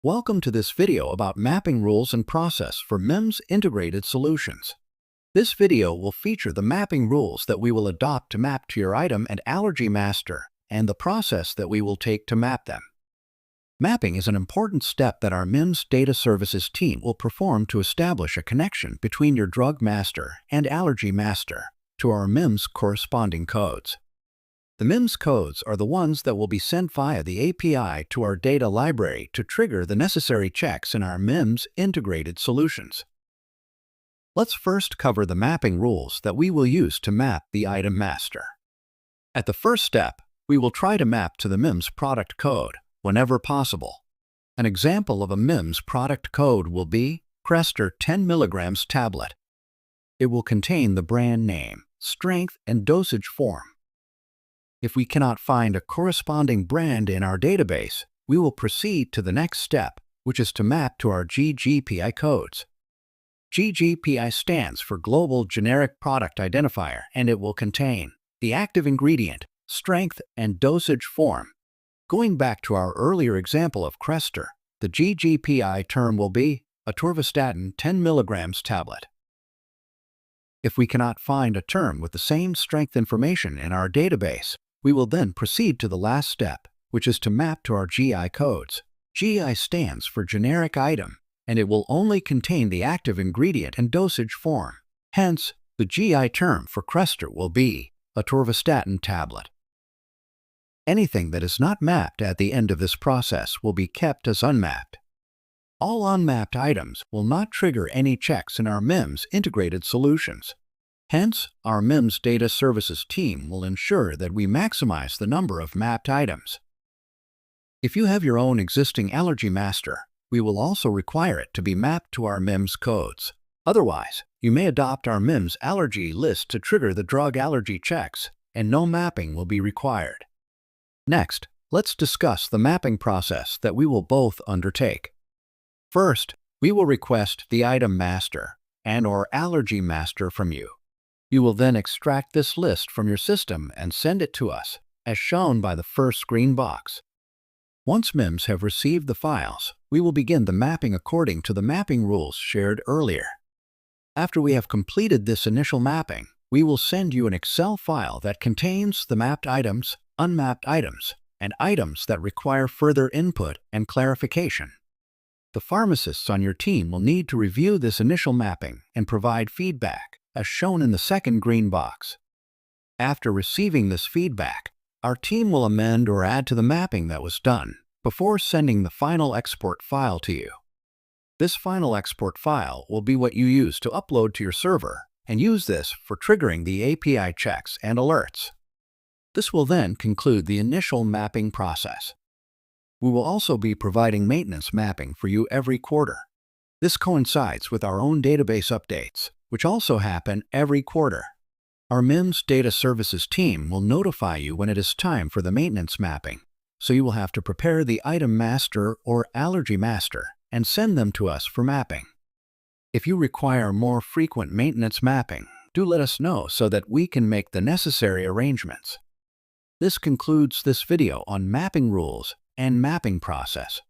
Welcome to this video about mapping rules and process for MIMS integrated solutions. This video will feature the mapping rules that we will adopt to map to your item and allergy master, and the process that we will take to map them. Mapping is an important step that our MIMS data services team will perform to establish a connection between your drug master and allergy master to our MIMS corresponding codes. The MIMS codes are the ones that will be sent via the API to our data library to trigger the necessary checks in our MIMS integrated solutions. Let's first cover the mapping rules that we will use to map the item master. At the first step, we will try to map to the MIMS product code whenever possible. An example of a MIMS product code will be Crestor 10 mg tablet. It will contain the brand name, strength, and dosage form. If we cannot find a corresponding brand in our database, we will proceed to the next step, which is to map to our GGPI codes. GGPI stands for Global Generic Product Identifier, and it will contain the active ingredient, strength, and dosage form. Going back to our earlier example of Crestor, the GGPI term will be atorvastatin 10 mg tablet. If we cannot find a term with the same strength information in our database, we will then proceed to the last step, which is to map to our GI codes. GI stands for generic item, and it will only contain the active ingredient and dosage form. Hence, the GI term for Crestor will be atorvastatin tablet. Anything that is not mapped at the end of this process will be kept as unmapped. All unmapped items will not trigger any checks in our MIMS integrated solutions. Hence, our MIMS data services team will ensure that we maximize the number of mapped items. If you have your own existing allergy master, we will also require it to be mapped to our MIMS codes. Otherwise, you may adopt our MIMS allergy list to trigger the drug allergy checks, and no mapping will be required. Next, let's discuss the mapping process that we will both undertake. First, we will request the item master and/or allergy master from you. You will then extract this list from your system and send it to us, as shown by the first green box. Once MIMS have received the files, we will begin the mapping according to the mapping rules shared earlier. After we have completed this initial mapping, we will send you an Excel file that contains the mapped items, unmapped items, and items that require further input and clarification. The pharmacists on your team will need to review this initial mapping and provide feedback, as shown in the second green box. After receiving this feedback, our team will amend or add to the mapping that was done before sending the final export file to you. This final export file will be what you use to upload to your server, and use this for triggering the API checks and alerts. This will then conclude the initial mapping process. We will also be providing maintenance mapping for you every quarter. This coincides with our own database updates, which also happen every quarter. Our MIMS data services team will notify you when it is time for the maintenance mapping, so you will have to prepare the item master or allergy master and send them to us for mapping. If you require more frequent maintenance mapping, do let us know so that we can make the necessary arrangements. This concludes this video on mapping rules and mapping process.